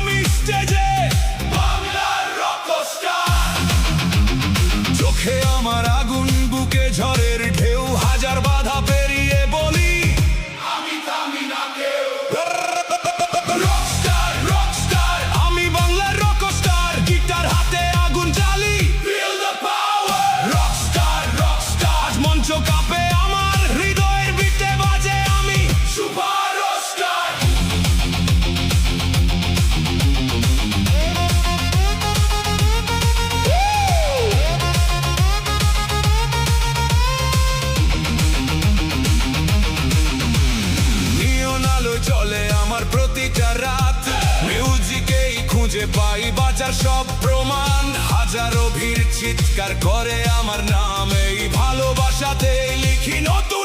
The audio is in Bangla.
আমি স্টেজে বাংলার রকস্টার। চোখে আমার আগুন, বুকে ঝড়ের ঢেউ, হাজার বাধা পেরিয়ে বলি আমি থামি না কেউ। রকস্টার রকস্টার, আমি বাংলার রকস্টার। গিটার হাতে আগুন জ্বালি, feel the power. Rockstar rockstar, আজ মঞ্চ কাঁপে আমার, হৃদয়ের বিটে বাজে আমি সুপারস্টার। নিয়ন আলোয় চলে আমার প্রতিটা রাত, মিউজিকেই খুঁজে পাই বাঁচার সব প্রমাণ। হাজারো ভিড় চিৎকার করে আমার নাম, এই ভালোবাসাতেই লিখি নতুন